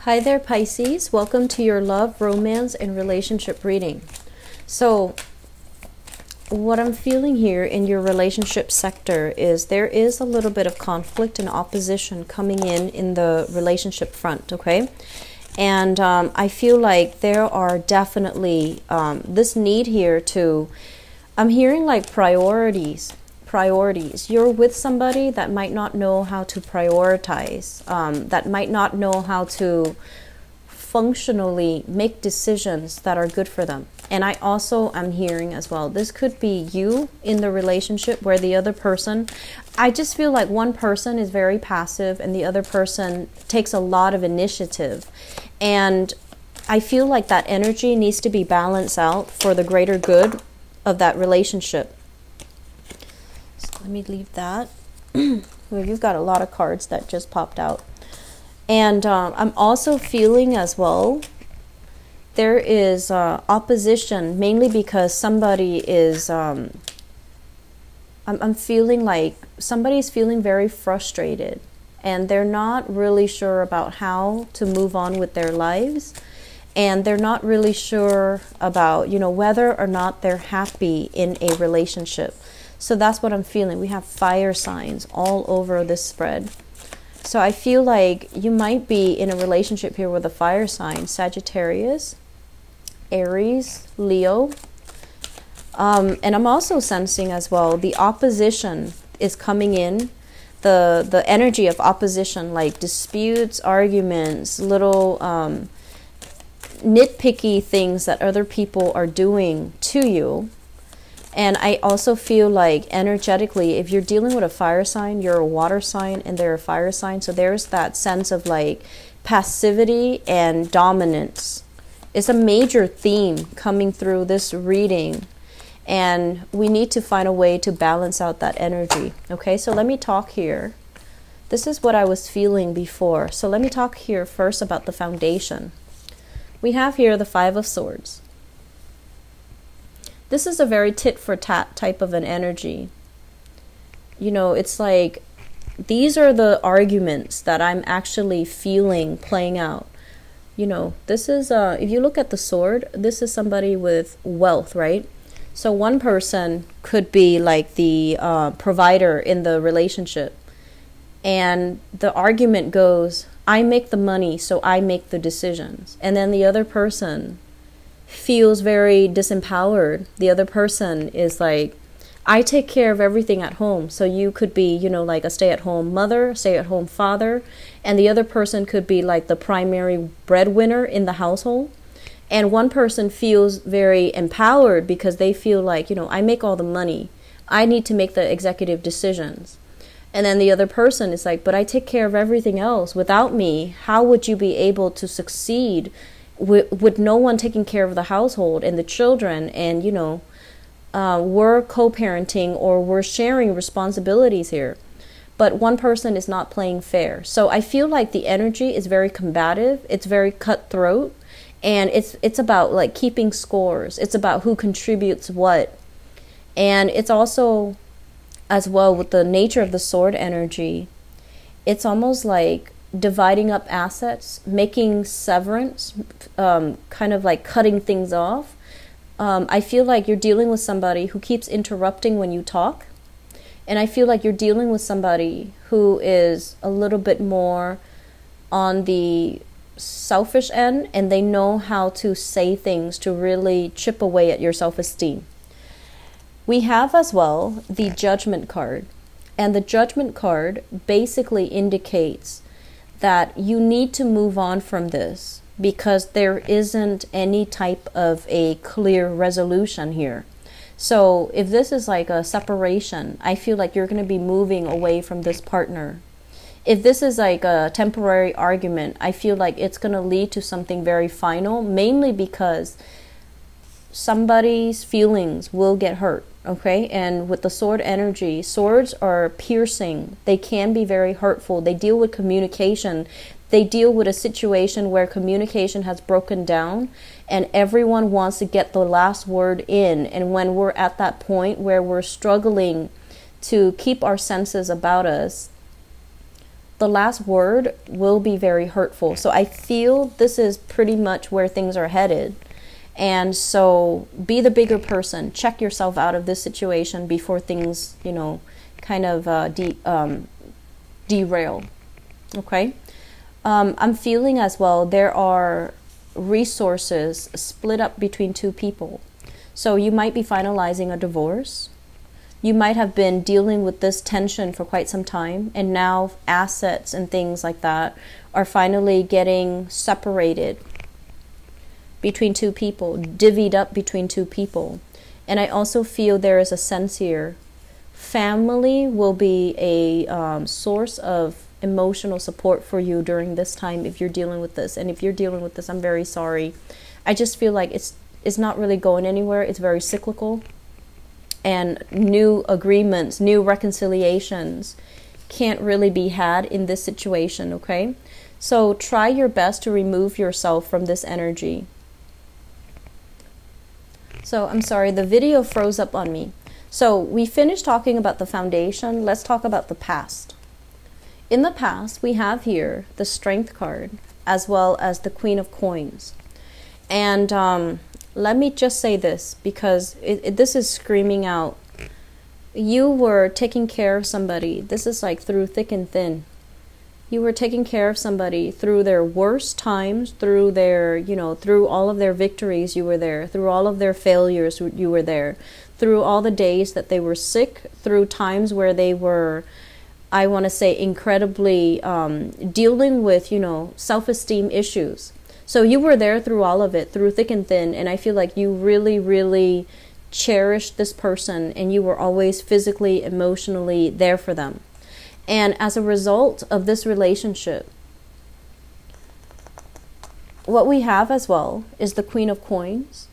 Hi there, Pisces. Welcome to your love, romance, and relationship reading. So, what I'm feeling here in your relationship sector is there is a little bit of conflict and opposition coming in the relationship front, okay? And I feel like there are definitely this need here to, I'm hearing like priorities. You're with somebody that might not know how to prioritize, that might not know how to functionally make decisions that are good for them. And I also am hearing as well, this could be you in the relationship where the other person, I just feel like one person is very passive and the other person takes a lot of initiative. And I feel like that energy needs to be balanced out for the greater good of that relationship. Let me leave that. Well, you've got a lot of cards that just popped out. And I'm also feeling as well, there is opposition, mainly because somebody is, I'm feeling like somebody's feeling very frustrated. And they're not really sure about how to move on with their lives. And they're not really sure about, whether or not they're happy in a relationship. So that's what I'm feeling. We have fire signs all over this spread. So I feel like you might be in a relationship here with a fire sign, Sagittarius, Aries, Leo. And I'm also sensing as well, the opposition is coming in. The energy of opposition, like disputes, arguments, little nitpicky things that other people are doing to you. And I also feel like energetically, if you're dealing with a fire sign, you're a water sign and they're a fire sign. So there's that sense of like passivity and dominance. It's a major theme coming through this reading. And we need to find a way to balance out that energy. Okay, so let me talk here. This is what I was feeling before. So let me talk here first about the foundation. We have here the Five of Swords. This is a very tit-for-tat type of an energy. It's like these are the arguments that I'm actually feeling playing out. This is, if you look at the sword, this is somebody with wealth, right? So one person could be like the provider in the relationship. And the argument goes, I make the money, so I make the decisions. And then the other person feels very disempowered. The other person is like, I take care of everything at home. So you could be, like a stay-at-home mother, stay-at-home father, and the other person could be like the primary breadwinner in the household. And one person feels very empowered because they feel like, I make all the money. I need to make the executive decisions. And then the other person is like, but I take care of everything else. Without me, how would you be able to succeed with no one taking care of the household and the children? And, we're co-parenting or we're sharing responsibilities here. But one person is not playing fair. So I feel like the energy is very combative. It's very cutthroat. And it's about like keeping scores. It's about who contributes what. And it's also, as well, with the nature of the sword energy, it's almost like dividing up assets, making severance, kind of like cutting things off. I feel like you're dealing with somebody who keeps interrupting when you talk. And I feel like you're dealing with somebody who is a little bit more on the selfish end, and they know how to say things to really chip away at your self-esteem. We have as well the Judgment card. And the Judgment card basically indicates that you need to move on from this because there isn't any type of a clear resolution here. So if this is like a separation, I feel like you're going to be moving away from this partner. If this is like a temporary argument, I feel like it's going to lead to something very final, mainly because somebody's feelings will get hurt. Okay, and with the sword energy, swords are piercing. They can be very hurtful. They deal with communication. They deal with a situation where communication has broken down and everyone wants to get the last word in. And when we're at that point where we're struggling to keep our senses about us, the last word will be very hurtful. So I feel this is pretty much where things are headed. And so be the bigger person. Check yourself out of this situation before things, you know, kind of derail. Okay? I'm feeling as well there are resources split up between two people. So you might be finalizing a divorce. You might have been dealing with this tension for quite some time, and now assets and things like that are finally getting separated between two people, divvied up between two people. And I also feel there is a sense here. Family will be a source of emotional support for you during this time if you're dealing with this. And if you're dealing with this, I'm very sorry. I just feel like it's not really going anywhere. It's very cyclical. And new agreements, new reconciliations can't really be had in this situation, okay? So try your best to remove yourself from this energy. So I'm sorry, the video froze up on me. So we finished talking about the foundation. Let's talk about the past. In the past, we have here the Strength card as well as the Queen of Coins. And let me just say this, because this is screaming out. You were taking care of somebody. This is like through thick and thin. You were taking care of somebody through their worst times, through their, you know, through all of their victories, you were there. Through all of their failures, you were there. Through all the days that they were sick, through times where they were, I want to say, incredibly dealing with, you know, self-esteem issues. So you were there through all of it, through thick and thin, and I feel like you really, really cherished this person, and you were always physically, emotionally there for them. And as a result of this relationship, what we have as well is the Queen of Coins,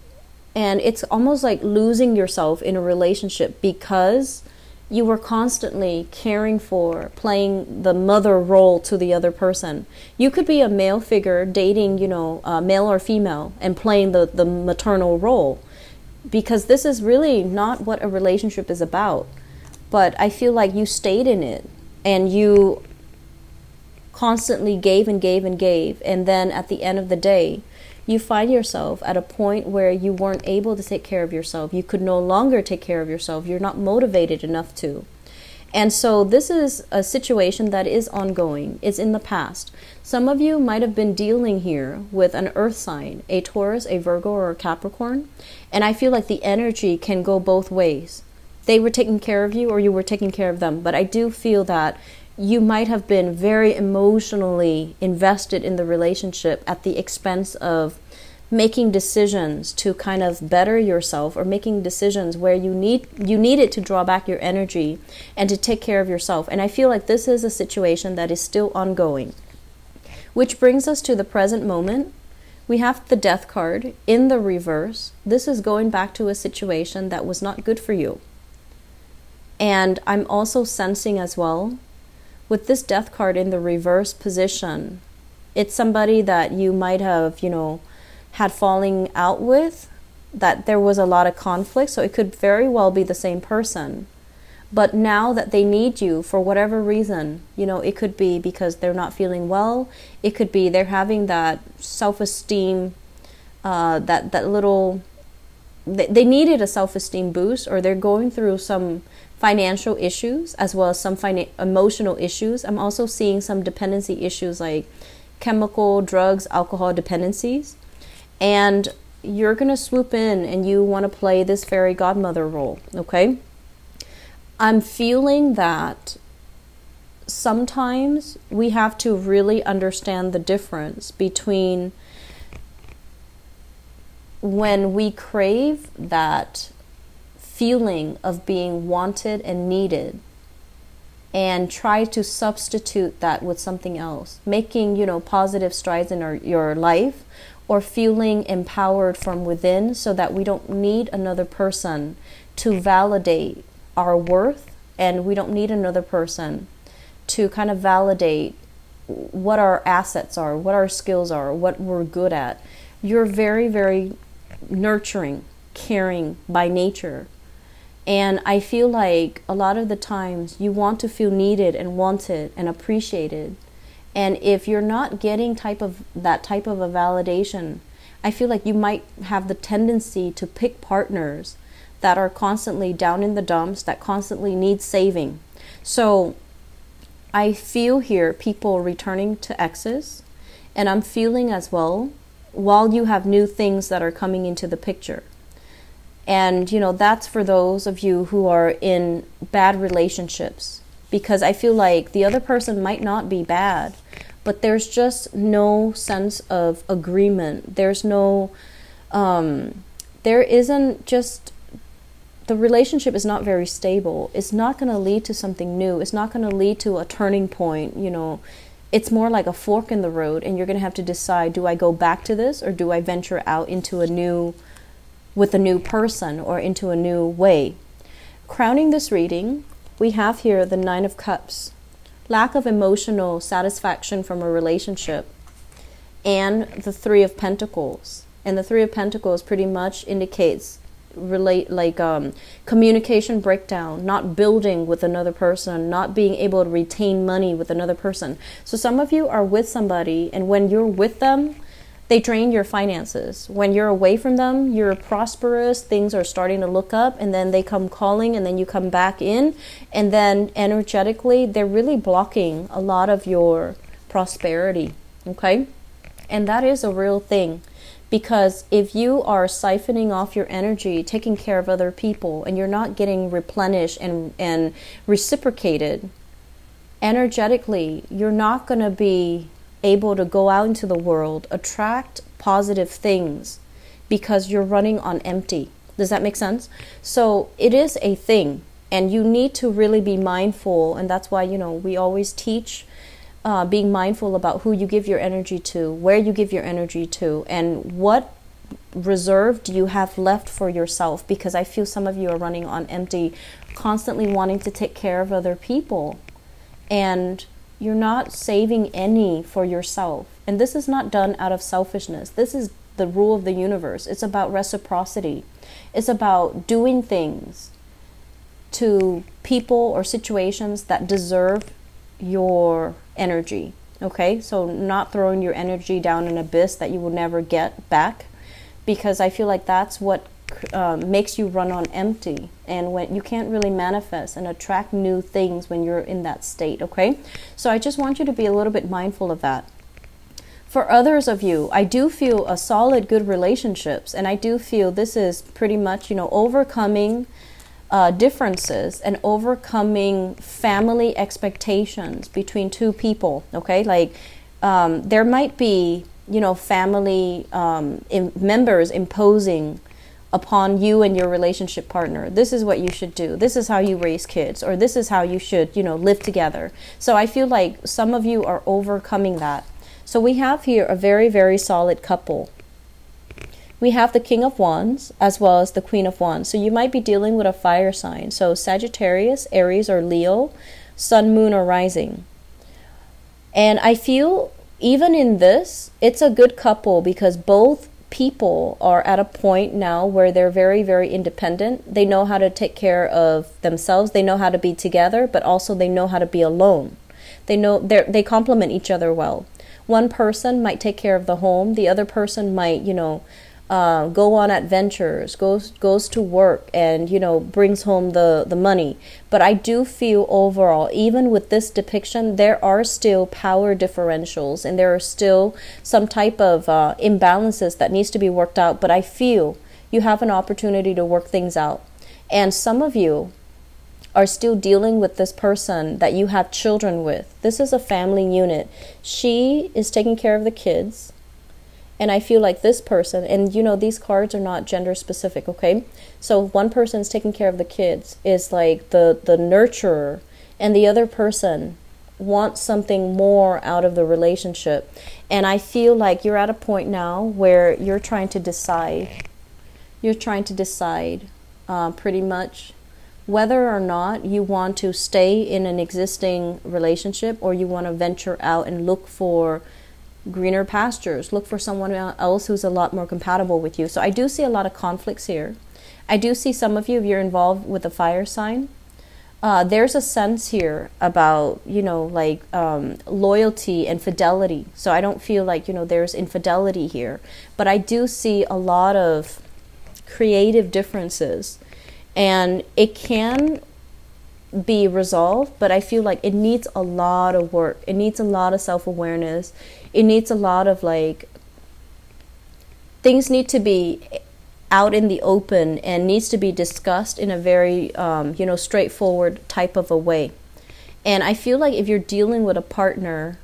and it's almost like losing yourself in a relationship because you were constantly caring for, playing the mother role to the other person. You could be a male figure dating, you know, male or female, and playing the maternal role, because this is really not what a relationship is about. But I feel like you stayed in it, and you constantly gave and gave and gave, and then at the end of the day, you find yourself at a point where you weren't able to take care of yourself. You could no longer take care of yourself. You're not motivated enough to. And so this is a situation that is ongoing. It's in the past. Some of you might have been dealing here with an earth sign, a Taurus, a Virgo, or a Capricorn. And I feel like the energy can go both ways. They were taking care of you or you were taking care of them. But I do feel that you might have been very emotionally invested in the relationship at the expense of making decisions to kind of better yourself, or making decisions where you needed to draw back your energy and to take care of yourself. And I feel like this is a situation that is still ongoing. Which brings us to the present moment. We have the Death card in the reverse. This is going back to a situation that was not good for you. And I'm also sensing as well, with this Death card in the reverse position, it's somebody that you might have, you know, had falling out with, that there was a lot of conflict. So it could very well be the same person. But now that they need you for whatever reason, you know, it could be because they're not feeling well. It could be they're having that self-esteem, that little, they needed a self-esteem boost, or they're going through some financial issues as well as some emotional issues. I'm also seeing some dependency issues like chemical, drugs, alcohol dependencies. And you're going to swoop in and you want to play this fairy godmother role, okay? I'm feeling that sometimes we have to really understand the difference between when we crave that feeling of being wanted and needed, and try to substitute that with something else, making, you know, positive strides in your life, or feeling empowered from within so that we don't need another person to validate our worth, and we don't need another person to kind of validate what our assets are, what our skills are, what we're good at. You're very, very nurturing, caring by nature. And I feel like a lot of the times you want to feel needed and wanted and appreciated. And if you're not getting that type of a validation, I feel like you might have the tendency to pick partners that are constantly down in the dumps, that constantly need saving. So I feel here people returning to exes, and I'm feeling as well while you have new things that are coming into the picture. And, you know, that's for those of you who are in bad relationships, because I feel like the other person might not be bad, but there's just no sense of agreement. There's no, there isn't just, the relationship is not very stable. It's not going to lead to something new. It's not going to lead to a turning point, you know. It's more like a fork in the road, and you're going to have to decide, do I go back to this, or do I venture out into with a new person, or into a new way? Crowning this reading, we have here the Nine of Cups. Lack of emotional satisfaction from a relationship, and the Three of Pentacles. And the Three of Pentacles pretty much indicates communication breakdown, not building with another person, not being able to retain money with another person. So some of you are with somebody, and when you're with them, they drain your finances. When you're away from them, you're prosperous, things are starting to look up, and then they come calling, and then you come back in, and then energetically, they're really blocking a lot of your prosperity, okay? And that is a real thing, because if you are siphoning off your energy, taking care of other people, and you're not getting replenished and reciprocated, energetically, you're not going to be able to go out into the world, attract positive things, because you're running on empty. Does that make sense? So it is a thing, and you need to really be mindful, and that's why, you know, we always teach being mindful about who you give your energy to, where you give your energy to, and what reserve do you have left for yourself, because I feel some of you are running on empty, constantly wanting to take care of other people, and you're not saving any for yourself. And this is not done out of selfishness. This is the rule of the universe. It's about reciprocity. It's about doing things to people or situations that deserve your energy. Okay? So not throwing your energy down an abyss that you will never get back, because I feel like that's what makes you run on empty, and when you can't really manifest and attract new things when you're in that state. Okay, so I just want you to be a little bit mindful of that. For others of you, I do feel a solid good relationships, and I do feel this is pretty much, you know, overcoming differences and overcoming family expectations between two people. Okay, like there might be, you know, family members imposing upon you and your relationship partner. This is what you should do. This is how you raise kids, or this is how you should, you know, live together. So I feel like some of you are overcoming that. So we have here a very, very solid couple. We have the King of Wands as well as the Queen of Wands. So you might be dealing with a fire sign. So Sagittarius, Aries, or Leo, Sun, Moon, or Rising. And I feel even in this, it's a good couple, because both people are at a point now where they're very, very independent. They know how to take care of themselves. They know how to be together, but also they know how to be alone. They complement each other well. One person might take care of the home. The other person might, you know, go on adventures, goes to work, and, you know, brings home the money. But I do feel overall, even with this depiction, there are still power differentials, and there are still some type of imbalances that needs to be worked out. But I feel you have an opportunity to work things out. And some of you are still dealing with this person that you have children with. This is a family unit. She is taking care of the kids. And I feel like this person, and you know, these cards are not gender specific, okay? So one person's taking care of the kids, is like the nurturer, and the other person wants something more out of the relationship. And I feel like you're at a point now where you're trying to decide. You're trying to decide pretty much whether or not you want to stay in an existing relationship, or you want to venture out and look for greener pastures, look for someone else who's a lot more compatible with you. So I do see a lot of conflicts here. I do see some of you, if you're involved with a fire sign, there's a sense here about, you know, like loyalty and fidelity. So I don't feel like, you know, there's infidelity here, but I do see a lot of creative differences, and it can be resolved, but I feel like it needs a lot of work. It needs a lot of self-awareness. It needs a lot of, like, things need to be out in the open and needs to be discussed in a very you know, straightforward type of a way. And I feel like if you're dealing with a partner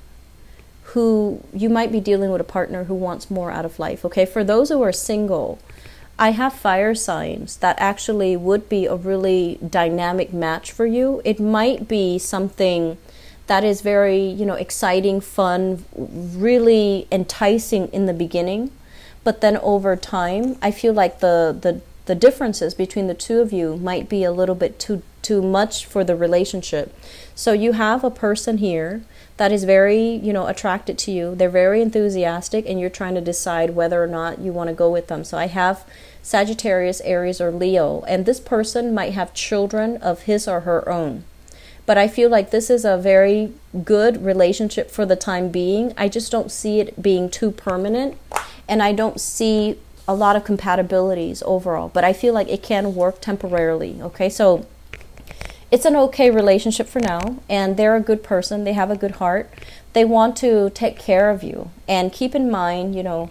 who, you might be dealing with a partner who wants more out of life. Okay, for those who are single, I have fire signs that actually would be a really dynamic match for you. It might be something that is very, you know, exciting, fun, really enticing in the beginning. But then over time, I feel like the differences between the two of you might be a little bit too much for the relationship. So you have a person here that is very, you know, attracted to you. They're very enthusiastic, and you're trying to decide whether or not you want to go with them. So I have Sagittarius, Aries, or Leo, and this person might have children of his or her own. But I feel like this is a very good relationship for the time being. I just don't see it being too permanent, and I don't see a lot of compatibilities overall. But I feel like it can work temporarily, okay? So it's an okay relationship for now, and they're a good person. They have a good heart. They want to take care of you. And keep in mind, you know,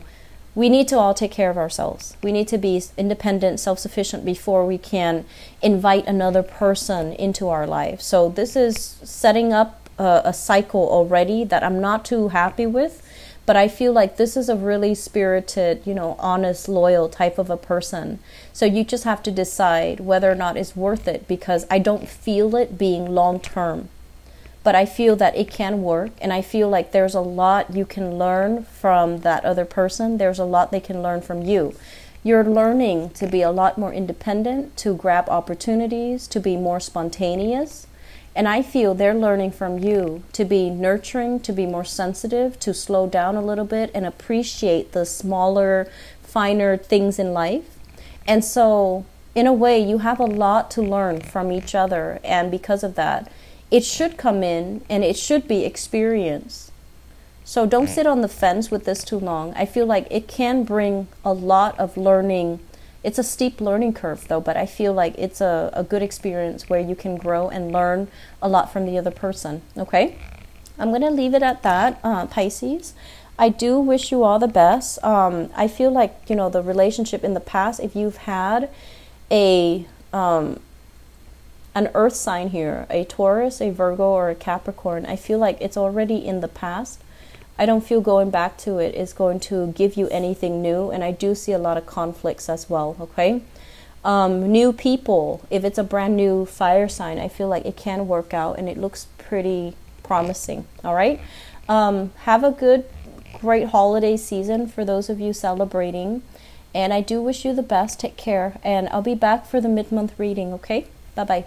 we need to all take care of ourselves. We need to be independent, self-sufficient before we can invite another person into our life. So this is setting up a cycle already that I'm not too happy with, but I feel like this is a really spirited, you know, honest, loyal type of a person. So you just have to decide whether or not it's worth it, because I don't feel it being long-term. But I feel that it can work, and I feel like there's a lot you can learn from that other person. There's a lot they can learn from you. You're learning to be a lot more independent, to grab opportunities, to be more spontaneous. And I feel they're learning from you to be nurturing, to be more sensitive, to slow down a little bit and appreciate the smaller, finer things in life. And so, in a way, you have a lot to learn from each other, and because of that, it should come in and it should be experienced. So don't sit on the fence with this too long. I feel like it can bring a lot of learning. It's a steep learning curve though, but I feel like it's a good experience where you can grow and learn a lot from the other person. Okay? I'm going to leave it at that, Pisces. I do wish you all the best. I feel like, you know, the relationship in the past, if you've had an earth sign here, a Taurus, a Virgo, or a Capricorn, I feel like it's already in the past. I don't feel going back to it is going to give you anything new, and I do see a lot of conflicts as well, okay? New people, if it's a brand new fire sign, I feel like it can work out, and it looks pretty promising, all right? Have a great holiday season for those of you celebrating, and I do wish you the best. Take care, and I'll be back for the mid-month reading, okay? Bye-bye.